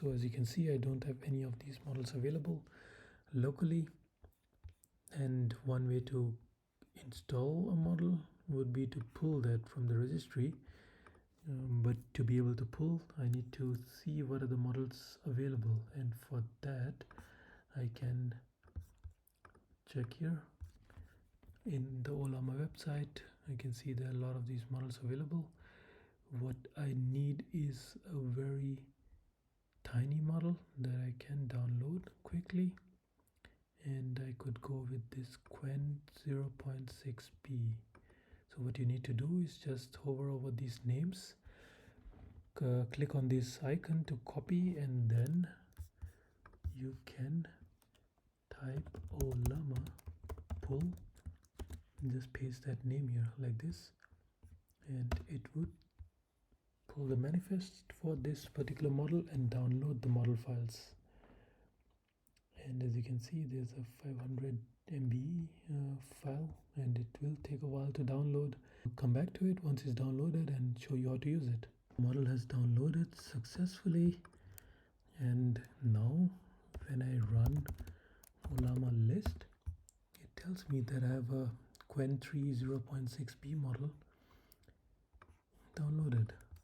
So as you can see, I don't have any of these models available locally, and one way to install a model would be to pull that from the registry. But to be able to pull, I need to see what are the models available, and for that I can check here in the Ollama website. I can see there are a lot of these models available. What I need is a very tiny model that I can download quickly, and I could go with this Quen 0.6b. So what you need to do is just hover over these names, click on this icon to copy, and then you can type Ollama pull and just paste that name here like this, and it would pull the manifest for this particular model and download the model files. And as you can see, there's a 500 MB file, and it will take a while to download. I'll come back to it once it's downloaded and show you how to use it. The model has downloaded successfully, and now when I run Ollama list, it tells me that I have a Quen 3 0.6b model downloaded.